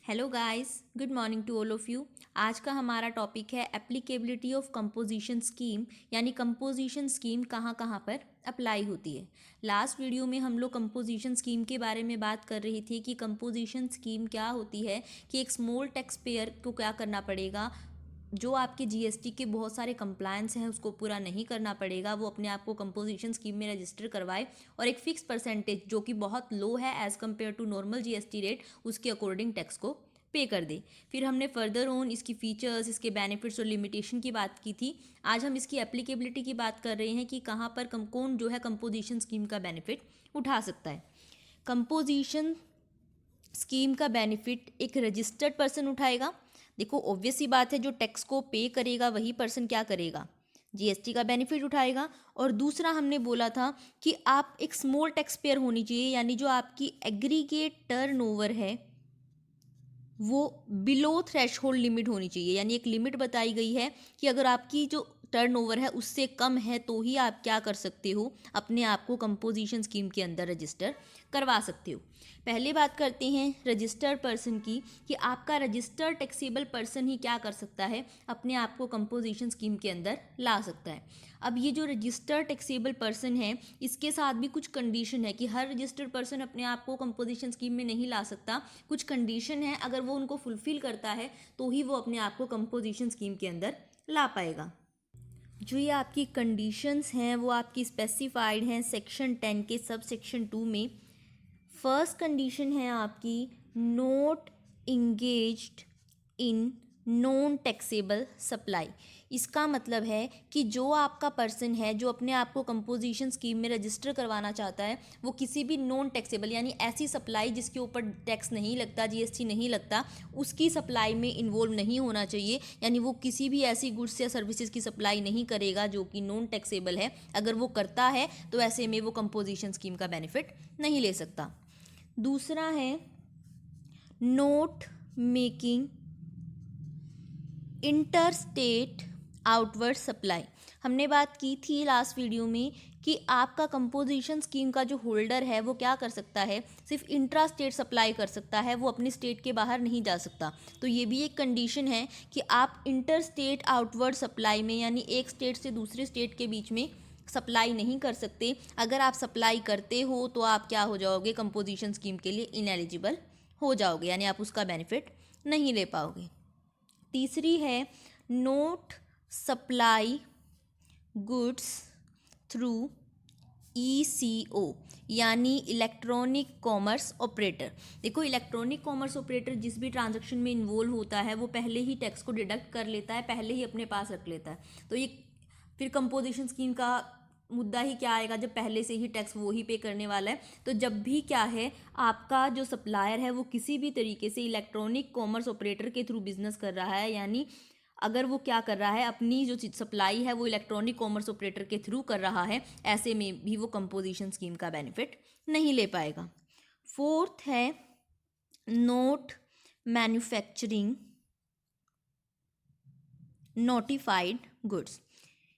Hello guys, good morning to all of you. आज का हमारा टॉपिक है एप्लीकेबिलिटी ऑफ कंपोजिशन स्कीम, यानी कंपोजिशन स्कीम कहाँ कहाँ पर अप्लाई होती है। लास्ट वीडियो में हम लोग कंपोजिशन स्कीम के बारे में बात कर रहे थे कि कंपोजिशन स्कीम क्या होती है, कि एक स्मॉल टैक्स पेयर को क्या करना पड़ेगा। जो आपके जीएसटी के बहुत सारे कंप्लायंस हैं उसको पूरा नहीं करना पड़ेगा, वो अपने आप को कंपोजिशन स्कीम में रजिस्टर करवाए और एक फ़िक्स परसेंटेज जो कि बहुत लो है as compare to normal GST rate, उसके अकॉर्डिंग टैक्स को पे कर दे। फिर हमने फर्दर ऑन इसकी फ़ीचर्स, इसके बेनिफिट्स और लिमिटेशन की बात की थी। आज हम इसकी एप्लीकेबिलिटी की बात कर रहे हैं कि कहाँ पर कौन जो है कंपोजिशन स्कीम का बेनिफिट उठा सकता है। कंपोजिशन स्कीम का बेनिफिट एक रजिस्टर्ड पर्सन उठाएगा। देखो ऑब्वियस सी बात है, जो टैक्स को पे करेगा वही पर्सन क्या करेगा, जीएसटी का बेनिफिट उठाएगा। और दूसरा हमने बोला था कि आप एक स्मॉल टैक्स पेयर होनी चाहिए, यानी जो आपकी एग्रीगेट टर्नओवर है वो बिलो थ्रेश होल्ड लिमिट होनी चाहिए। यानी एक लिमिट बताई गई है कि अगर आपकी जो टर्नओवर है उससे कम है तो ही आप क्या कर सकते हो, अपने आप को कंपोजिशन स्कीम के अंदर रजिस्टर करवा सकते हो। पहले बात करते हैं रजिस्टर्ड पर्सन की, कि आपका रजिस्टर्ड टैक्सेबल पर्सन ही क्या कर सकता है, अपने आप को कंपोजिशन स्कीम के अंदर ला सकता है। अब ये जो रजिस्टर्ड टैक्सेबल पर्सन है, इसके साथ भी कुछ कंडीशन है कि हर रजिस्टर्ड पर्सन अपने आप को कंपोजिशन स्कीम में नहीं ला सकता। कुछ कंडीशन है, अगर वो उनको फुलफिल करता है तो ही वो अपने आप को कंपोजिशन स्कीम के अंदर ला पाएगा। जो ये आपकी कंडीशंस हैं वो आपकी स्पेसिफाइड हैं सेक्शन 10 के सब सेक्शन 2 में। फर्स्ट कंडीशन है आपकी note engaged in non taxable supply. इसका मतलब है कि जो आपका पर्सन है जो अपने आप को कंपोजिशन स्कीम में रजिस्टर करवाना चाहता है, वो किसी भी नॉन टैक्सेबल यानी ऐसी सप्लाई जिसके ऊपर टैक्स नहीं लगता, जीएसटी नहीं लगता, उसकी सप्लाई में इन्वॉल्व नहीं होना चाहिए। यानी वो किसी भी ऐसी गुड्स या सर्विसेज की सप्लाई नहीं करेगा जो कि नॉन टैक्सेबल है। अगर वो करता है तो ऐसे में वो कंपोजिशन स्कीम का बेनिफिट नहीं ले सकता। दूसरा है note making inter state outward supply. हमने बात की थी लास्ट वीडियो में कि आपका कंपोजिशन स्कीम का जो होल्डर है वो क्या कर सकता है, सिर्फ इंट्रा स्टेट सप्लाई कर सकता है, वो अपनी स्टेट के बाहर नहीं जा सकता। तो ये भी एक कंडीशन है कि आप इंटर स्टेट आउटवर्ड सप्लाई में, यानी एक स्टेट से दूसरे स्टेट के बीच में सप्लाई नहीं कर सकते। अगर आप सप्लाई करते हो तो आप क्या हो जाओगे, कंपोजिशन स्कीम के लिए इनएलिजिबल हो जाओगे, यानी आप उसका बेनिफिट नहीं ले पाओगे। तीसरी है note supply goods through ECO, यानी इलेक्ट्रॉनिक कॉमर्स ऑपरेटर। देखो इलेक्ट्रॉनिक कॉमर्स ऑपरेटर जिस भी ट्रांजैक्शन में इन्वॉल्व होता है वो पहले ही टैक्स को डिडक्ट कर लेता है, पहले ही अपने पास रख लेता है। तो ये फिर कंपोजिशन स्कीम का मुद्दा ही क्या आएगा, जब पहले से ही टैक्स वो ही पे करने वाला है। तो जब भी क्या है, आपका जो सप्लायर है वो किसी भी तरीके से इलेक्ट्रॉनिक कॉमर्स ऑपरेटर के थ्रू बिजनेस कर रहा है, यानी अगर वो क्या कर रहा है, अपनी जो सप्लाई है वो इलेक्ट्रॉनिक कॉमर्स ऑपरेटर के थ्रू कर रहा है, ऐसे में भी वो कंपोजिशन स्कीम का बेनिफिट नहीं ले पाएगा। फोर्थ है नोट मैन्युफैक्चरिंग नोटिफाइड गुड्स।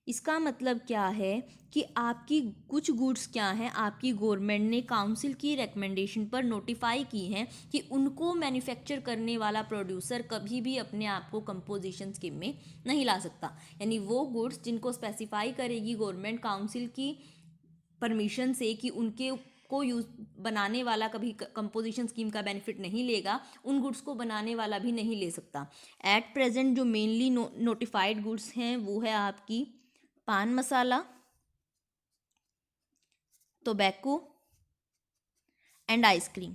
इसका मतलब क्या है कि आपकी कुछ गुड्स क्या हैं, आपकी गवर्नमेंट ने काउंसिल की रिकमेंडेशन पर नोटिफाई की हैं कि उनको मैन्युफैक्चर करने वाला प्रोड्यूसर कभी भी अपने आप को कंपोजिशन स्कीम में नहीं ला सकता। यानी वो गुड्स जिनको स्पेसिफाई करेगी गवर्नमेंट काउंसिल की परमिशन से कि उनके को यूज बनाने वाला कभी कंपोजिशन स्कीम का बेनिफिट नहीं लेगा, उन गुड्स को बनाने वाला भी नहीं ले सकता। एट प्रेजेंट जो मेनली नोटिफाइड गुड्स हैं वो है आपकी पान मसाला, टोबैको एंड आइसक्रीम।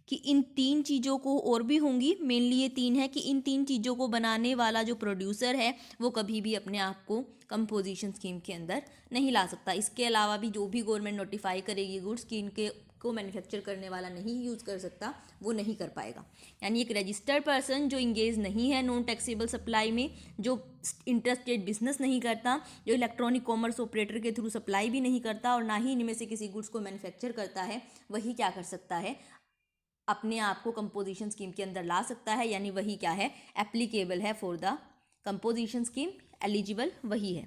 कि इन तीन चीज़ों को, और भी होंगी, मेनली ये तीन है कि इन तीन चीज़ों को बनाने वाला जो प्रोड्यूसर है वो कभी भी अपने आप को कंपोजिशन स्कीम के अंदर नहीं ला सकता। इसके अलावा भी जो भी गवर्नमेंट नोटिफाई करेगी गुड्स कि इनके को मैन्युफैक्चर करने वाला नहीं यूज़ कर सकता, वो नहीं कर पाएगा। यानी एक रजिस्टर्ड पर्सन जो इंगेज नहीं है नॉन टैक्सेबल सप्लाई में, जो इंटर स्टेट बिजनेस नहीं करता, जो इलेक्ट्रॉनिक कॉमर्स ऑपरेटर के थ्रू सप्लाई भी नहीं करता और ना ही इनमें से किसी गुड्स को मैन्युफैक्चर करता है, वही क्या कर सकता है, अपने आप को कंपोजिशन स्कीम के अंदर ला सकता है। यानी वही क्या है, एप्लीकेबल है for the composition scheme, eligible वही है।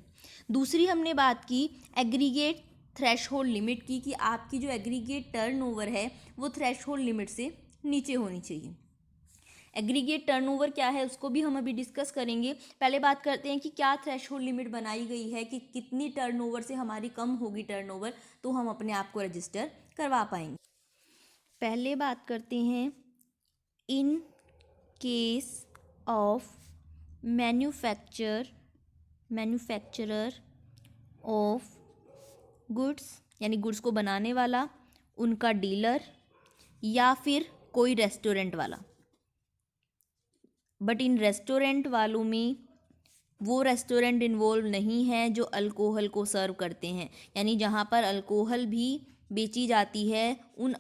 दूसरी हमने बात की एग्रीगेट थ्रेशहोल्ड लिमिट की, कि आपकी जो एग्रीगेट टर्नओवर है वो थ्रेशहोल्ड लिमिट से नीचे होनी चाहिए। एग्रीगेट टर्नओवर क्या है उसको भी हम अभी डिस्कस करेंगे। पहले बात करते हैं कि क्या थ्रेशहोल्ड लिमिट बनाई गई है कि कितनी टर्नओवर से हमारी कम होगी टर्नओवर तो हम अपने आप को रजिस्टर करवा पाएंगे। पहले बात करते हैं in case of manufacturer of goods, यानी गुड्स को बनाने वाला, उनका डीलर या फिर कोई रेस्टोरेंट वाला। बट इन रेस्टोरेंट वालों में वो रेस्टोरेंट इन्वॉल्व नहीं है जो अल्कोहल को सर्व करते हैं, यानी जहाँ पर अल्कोहल भी बेची जाती है उन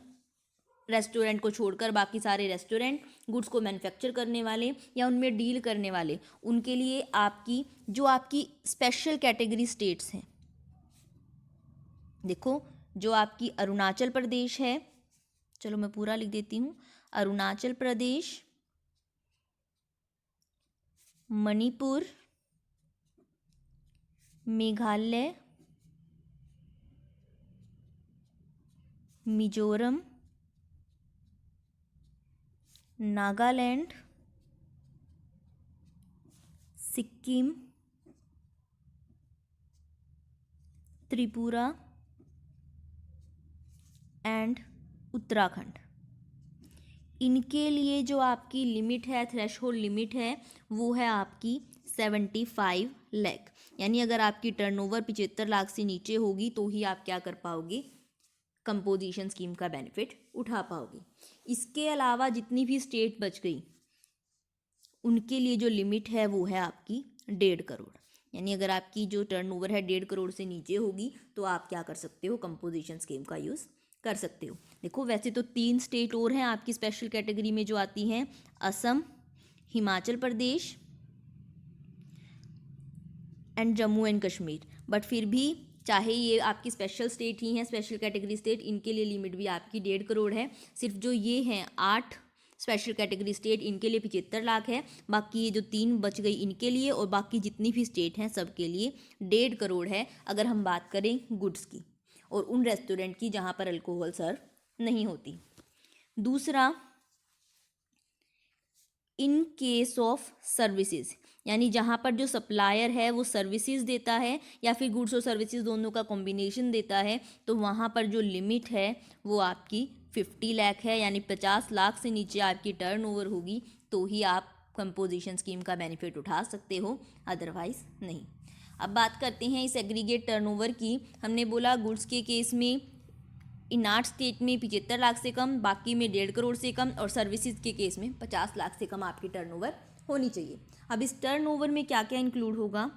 रेस्टोरेंट को छोड़कर बाकी सारे रेस्टोरेंट गुड्स को मैन्युफैक्चर करने वाले या उनमें डील करने वाले, उनके लिए आपकी स्पेशल कैटेगरी स्टेट्स हैं। देखो, जो आपकी अरुणाचल प्रदेश है, चलो मैं पूरा लिख देती हूँ, अरुणाचल प्रदेश, मणिपुर, मेघालय, मिजोरम, नागालैंड, सिक्किम, त्रिपुरा एंड उत्तराखंड, इनके लिए जो आपकी लिमिट है, थ्रेशहोल्ड लिमिट है, वो है आपकी 75 लाख। यानी अगर आपकी टर्नओवर 75 लाख से नीचे होगी तो ही आप क्या कर पाओगे, कंपोजिशन स्कीम का बेनिफिट उठा पाओगे। इसके अलावा जितनी भी स्टेट बच गई उनके लिए जो लिमिट है वो है आपकी 1.5 करोड़। यानी अगर आपकी जो टर्नओवर है 1.5 करोड़ से नीचे होगी तो आप क्या कर सकते हो, कंपोजिशन स्कीम का यूज़ कर सकते हो। देखो, वैसे तो 3 स्टेट और हैं आपकी स्पेशल कैटेगरी में जो आती हैं, Assam, Himachal Pradesh and Jammu and Kashmir, but फिर भी चाहे ये आपकी स्पेशल स्टेट ही हैं, स्पेशल कैटेगरी स्टेट, इनके लिए लिमिट भी आपकी 1.5 करोड़ है। सिर्फ जो ये हैं 8 स्पेशल कैटेगरी स्टेट, इनके लिए 75 लाख है। बाकी ये जो 3 बच गई इनके लिए, और बाकी जितनी भी स्टेट हैं सबके लिए 1.5 करोड़ है, अगर हम बात करें गुड्स की और उन रेस्टोरेंट की जहाँ पर अल्कोहल सर्व नहीं होती। दूसरा, इन केस ऑफ सर्विसेज, यानी जहाँ पर जो सप्लायर है वो सर्विसेज देता है या फिर गुड्स और सर्विसेज दोनों का कॉम्बिनेशन देता है, तो वहाँ पर जो लिमिट है वो आपकी 50 लाख है। यानी 50 लाख से नीचे आपकी टर्नओवर होगी तो ही आप कंपोजिशन स्कीम का बेनिफिट उठा सकते हो, अदरवाइज नहीं। अब बात करते हैं इस एग्रीगेट टर्नओवर की। हमने बोला गुड्स के केस में इन 8 स्टेट में 75 लाख से कम, बाकी में 1.5 करोड़ से कम, और सर्विसेज के केस में 50 लाख से कम आपकी टर्नओवर होनी चाहिए। अब इस टर्नओवर में क्या क्या इंक्लूड होगा,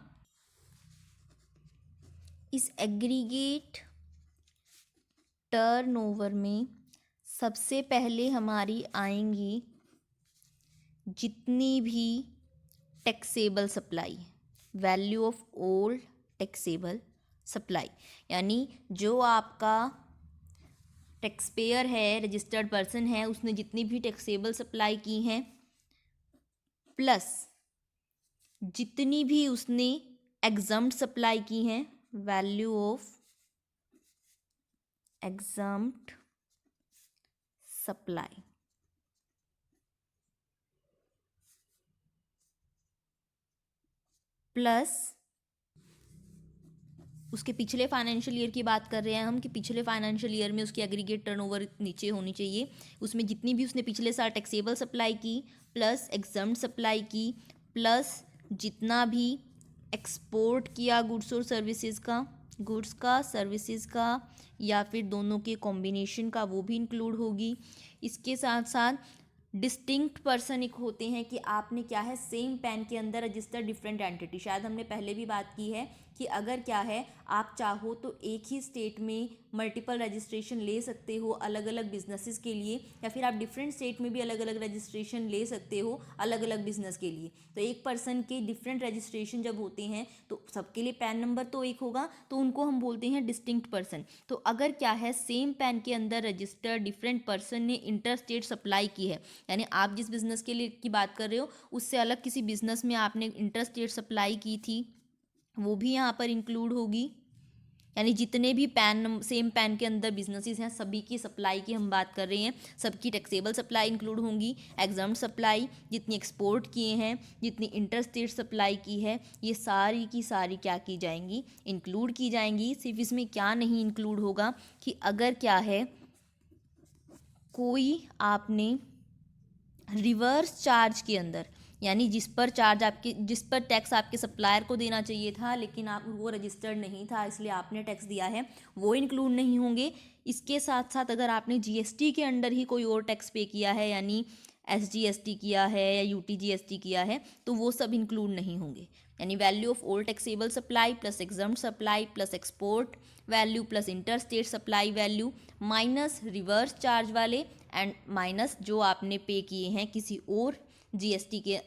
इस एग्रीगेट टर्नओवर में सबसे पहले हमारी आएंगी जितनी भी taxable supply, value of all taxable supply, यानी जो आपका टैक्स पेयर है, रजिस्टर्ड पर्सन है, उसने जितनी भी टैक्सेबल सप्लाई की हैं, प्लस जितनी भी उसने एग्जम्प्ट सप्लाई की हैं, value of exempt supply, plus उसके पिछले फाइनेंशियल ईयर की बात कर रहे हैं हम कि पिछले फाइनेंशियल ईयर में उसकी एग्रीगेट टर्नओवर नीचे होनी चाहिए, उसमें जितनी भी उसने पिछले साल टैक्सेबल सप्लाई की, प्लस एग्जम्प्ट सप्लाई की, प्लस जितना भी एक्सपोर्ट किया गुड्स और सर्विसेज का, गुड्स का सर्विसेज का या फिर दोनों के कॉम्बिनेशन का, वो भी इंक्लूड होगी। इसके साथ साथ डिस्टिंक्ट पर्सन एक होते हैं कि आपने क्या है, सेम पैन के अंदर रजिस्टर डिफरेंट एंटिटी। शायद हमने पहले भी बात की है कि अगर क्या है, आप चाहो तो एक ही स्टेट में मल्टीपल रजिस्ट्रेशन ले सकते हो अलग अलग बिजनेसेस के लिए, या फिर आप डिफरेंट स्टेट में भी अलग अलग रजिस्ट्रेशन ले सकते हो अलग अलग बिजनेस के लिए। तो एक पर्सन के डिफरेंट रजिस्ट्रेशन जब होते हैं तो सबके लिए पैन नंबर तो एक होगा, तो उनको हम बोलते हैं डिस्टिंक्ट पर्सन। तो अगर क्या है, सेम पैन के अंदर रजिस्टर्ड डिफरेंट पर्सन ने इंटर स्टेट सप्लाई की है, यानी आप जिस बिज़नेस के लिए की बात कर रहे हो उससे अलग किसी बिज़नेस में आपने इंटर स्टेट सप्लाई की थी, वो भी यहाँ पर इंक्लूड होगी। यानी जितने भी पैन सेम पैन के अंदर बिजनेसेस हैं सभी की सप्लाई की हम बात कर रहे हैं, सबकी टैक्सेबल सप्लाई इंक्लूड होंगी। एग्जाम सप्लाई जितनी एक्सपोर्ट किए हैं, जितनी इंटर स्टेट सप्लाई की है, ये सारी की सारी क्या की जाएंगी, इंक्लूड की जाएंगी। सिर्फ इसमें क्या नहीं इंक्लूड होगा कि अगर क्या है कोई आपने रिवर्स चार्ज के अंदर, यानी जिस पर टैक्स आपके सप्लायर को देना चाहिए था लेकिन आप वो रजिस्टर्ड नहीं था इसलिए आपने टैक्स दिया है, वो इंक्लूड नहीं होंगे। इसके साथ साथ अगर आपने जीएसटी के अंडर ही कोई और टैक्स पे किया है, यानी एसजीएसटी किया है या यूटीजीएसटी किया है, तो वो सब इंक्लूड नहीं होंगे। यानी value of old taxable supply plus exempt supply plus export value plus inter state supply value minus reverse charge वाले एंड माइनस जो आपने पे किए हैं किसी और जीएसटी के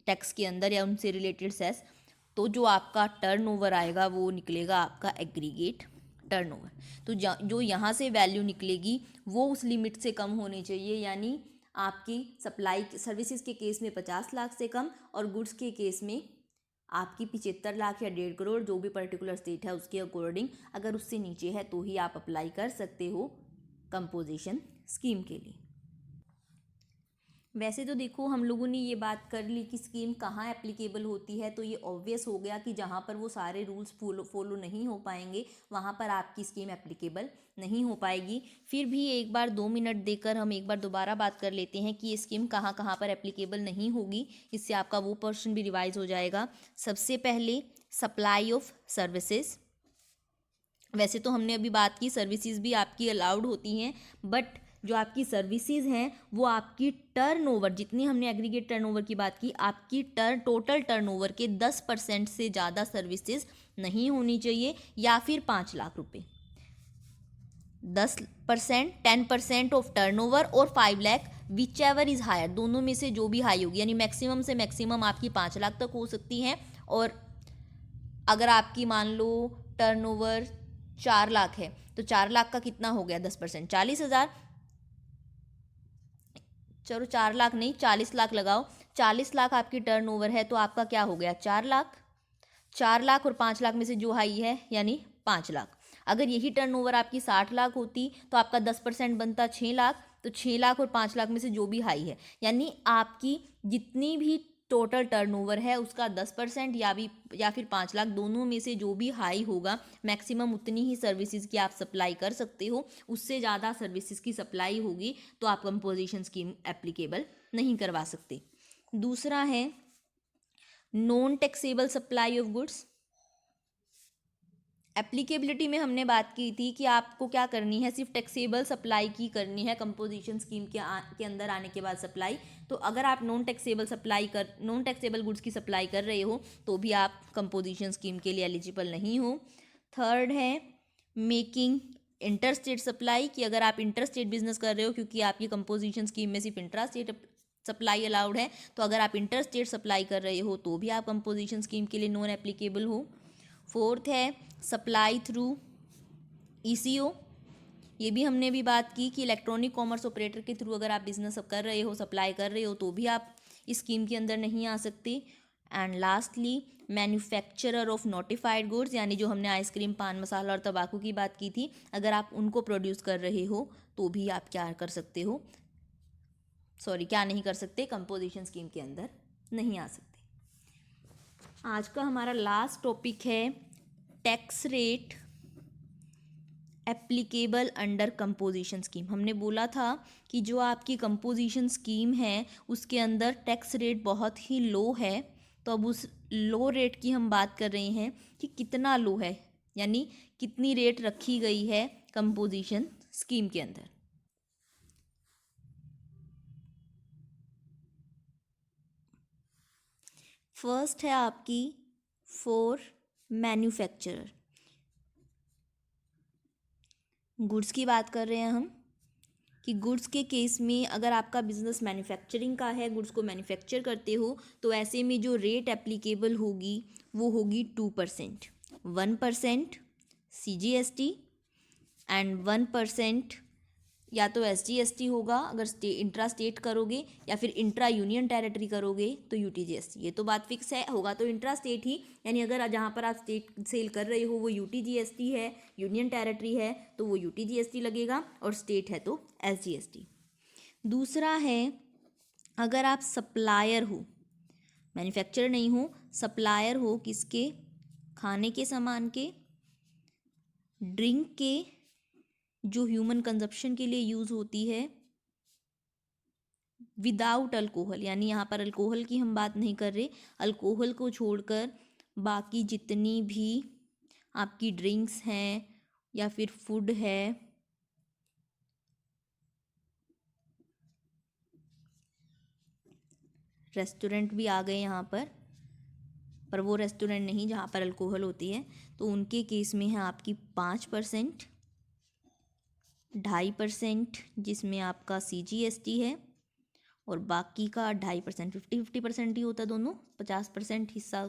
टैक्स के अंदर या उनसे रिलेटेड सेस, तो जो आपका टर्नओवर आएगा वो निकलेगा आपका एग्रीगेट टर्नओवर। तो जो यहाँ से वैल्यू निकलेगी वो उस लिमिट से कम होनी चाहिए, यानी आपकी सप्लाई सर्विसेज के केस में 50 लाख से कम और गुड्स के केस में आपकी 75 लाख या 1.5 करोड़, जो भी पर्टिकुलर स्टेट है उसके अकॉर्डिंग, अगर उससे नीचे है तो ही आप अप्लाई कर सकते हो कंपोजिशन स्कीम के लिए। वैसे तो देखो हम लोगों ने ये बात कर ली कि स्कीम कहाँ एप्लीकेबल होती है, तो ये ऑब्वियस हो गया कि जहाँ पर वो सारे रूल्स फॉलो नहीं हो पाएंगे वहाँ पर आपकी स्कीम एप्लीकेबल नहीं हो पाएगी। फिर भी एक बार 2 मिनट देकर हम एक बार दोबारा बात कर लेते हैं कि ये स्कीम कहाँ कहाँ पर एप्लीकेबल नहीं होगी, इससे आपका वो पोर्शन भी रिवाइज हो जाएगा। सबसे पहले सप्लाई ऑफ सर्विसेज। वैसे तो हमने अभी बात की सर्विसेज भी आपकी अलाउड होती हैं, बट जो आपकी सर्विसेज हैं वो आपकी टर्नओवर, जितनी हमने एग्रीगेट टर्नओवर की बात की, आपकी टोटल टर्नओवर के 10% से ज़्यादा सर्विसेज नहीं होनी चाहिए, या फिर 5 लाख रुपए। 10%, 10% ऑफ टर्नओवर और 5 lakh, whichever is higher, दोनों में से जो भी हाई होगी, यानी मैक्सिमम से मैक्सिमम आपकी 5 लाख तक हो सकती है। और अगर आपकी मान लो टर्नओवर 4 लाख है तो 4 लाख का कितना हो गया 10%, 40,000। चलो 4 लाख नहीं 40 लाख लगाओ, 40 लाख आपकी टर्नओवर है तो आपका क्या हो गया 4 लाख। 4 लाख और 5 लाख में से जो हाई है यानी 5 लाख। अगर यही टर्नओवर आपकी 60 लाख होती तो आपका 10% बनता 6 लाख, तो 6 लाख और 5 लाख में से जो भी हाई है, यानी आपकी जितनी भी टोटल टर्नओवर है उसका 10% या फिर 5 लाख, दोनों में से जो भी हाई होगा मैक्सिमम उतनी ही सर्विसेज की आप सप्लाई कर सकते हो। उससे ज़्यादा सर्विसेज की सप्लाई होगी तो आप कंपोजिशन स्कीम एप्लीकेबल नहीं करवा सकते। दूसरा है non taxable supply of goods. Applicability में हमने बात की थी कि आपको क्या करनी है, सिर्फ टैक्सेबल सप्लाई की करनी है कंपोजिशन स्कीम के अंदर आने के बाद सप्लाई। तो अगर आप नॉन टैक्सेबल गुड्स की सप्लाई कर रहे हो तो भी आप कंपोजिशन स्कीम के लिए एलिजिबल नहीं हो। थर्ड है मेकिंग इंटर स्टेट सप्लाई, कि अगर आप इंटर स्टेट बिजनेस कर रहे हो, क्योंकि आपकी कंपोजिशन स्कीम में सिर्फ इंट्रा स्टेट सप्लाई अलाउड है, तो अगर आप इंटर स्टेट सप्लाई कर रहे हो तो भी आप कंपोजिशन स्कीम के लिए नॉन एप्लीकेबल हो। फोर्थ है सप्लाई थ्रू ईसीओ। ये भी हमने भी बात की कि इलेक्ट्रॉनिक कॉमर्स ऑपरेटर के थ्रू अगर आप बिजनेस कर रहे हो, सप्लाई कर रहे हो, तो भी आप इस स्कीम के अंदर नहीं आ सकते। And lastly manufacturer of notified goods, यानी जो हमने आइसक्रीम, पान मसाला और तंबाकू की बात की थी, अगर आप उनको प्रोड्यूस कर रहे हो तो भी आप क्या कर सकते हो, क्या नहीं कर सकते, कंपोजिशन स्कीम के अंदर नहीं आ सकते। आज का हमारा लास्ट टॉपिक है tax rate applicable under composition scheme. हमने बोला था कि जो आपकी कंपोजिशन स्कीम है उसके अंदर टैक्स रेट बहुत ही लो है, तो अब उस लो रेट की हम बात कर रहे हैं कि कितना लो है, यानी कितनी रेट रखी गई है कंपोजिशन स्कीम के अंदर। फर्स्ट है आपकी फॉर मैन्युफैक्चरर, गुड्स की बात कर रहे हैं हम कि गुड्स के केस में अगर आपका बिजनेस मैन्युफैक्चरिंग का है, गुड्स को मैन्युफैक्चर करते हो, तो ऐसे में जो रेट एप्लीकेबल होगी वो होगी 2%, 1% CGST एंड 1% या तो SGST होगा अगर इंट्रा स्टेट करोगे, या फिर इंट्रा यूनियन टेरिटरी करोगे तो UTGST। ये तो बात फिक्स है, होगा तो इंट्रा स्टेट ही, यानी अगर जहाँ पर आप स्टेट सेल कर रहे हो वो UTGST है, यूनियन टेरिटरी है तो वो UTGST लगेगा, और स्टेट है तो SGST। दूसरा है अगर आप सप्लायर हो, मैन्युफैक्चरर नहीं हो, सप्लायर हो, किसके, खाने के सामान के, ड्रिंक के, जो ह्यूमन कंजप्शन के लिए यूज़ होती है विदाउट अल्कोहल, यानी यहाँ पर अल्कोहल की हम बात नहीं कर रहे, अल्कोहल को छोड़कर बाकी जितनी भी आपकी ड्रिंक्स हैं या फिर फूड है, रेस्टोरेंट भी आ गए यहाँ पर वो रेस्टोरेंट नहीं जहाँ पर अल्कोहल होती है, तो उनके केस में है आपकी 5%, 2.5% जिसमें आपका CGST है, और बाकी का 2.5%, 50-50% ही होता है दोनों, 50% हिस्सा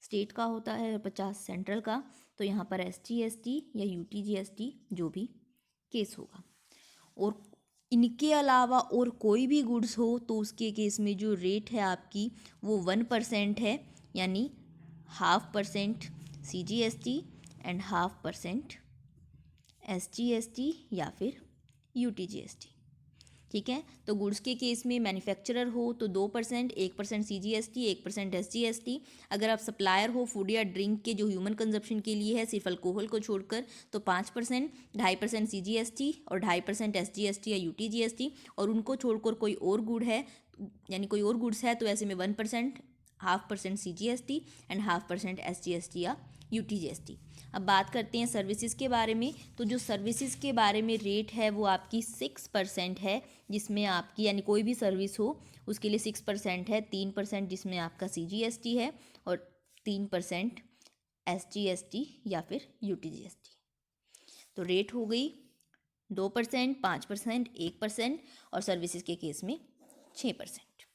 स्टेट का होता है और 50 सेंट्रल का। तो यहाँ पर SGST या UTGST जो भी केस होगा। और इनके अलावा और कोई भी गुड्स हो तो उसके केस में जो रेट है आपकी वो 1% है, यानी 0.5% CGST एंड 0.5% SGST या फिर UTGST। ठीक है, तो गुड्स के केस में मैन्युफैक्चरर हो तो 2%, 1% CGST, 1% SGST। अगर आप सप्लायर हो फूड या ड्रिंक के जो ह्यूमन कंजप्शन के लिए है सिर्फ अल्कोहल को छोड़कर तो 5%, 2.5% CGST और 2.5% SGST या UTGST। और उनको छोड़कर कोई और गुड है, यानी कोई और गुड्स है, तो ऐसे में 1%, 0.5% CGST एंड 0.5% SGST या UTGST। अब बात करते हैं सर्विसेज के बारे में। तो जो सर्विसेज के बारे में रेट है वो आपकी 6% है, जिसमें आपकी यानी कोई भी सर्विस हो उसके लिए 6% है, 3% जिसमें आपका CGST है और 3% SGST या फिर UTGST। तो रेट हो गई 2%, 5%, 1% और सर्विसेज के केस में 6%।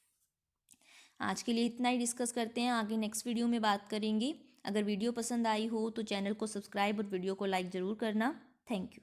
आज के लिए इतना ही डिस्कस करते हैं, आगे नेक्स्ट वीडियो में बात करेंगे। अगर वीडियो पसंद आई हो तो चैनल को सब्सक्राइब और वीडियो को लाइक ज़रूर करना। Thank you.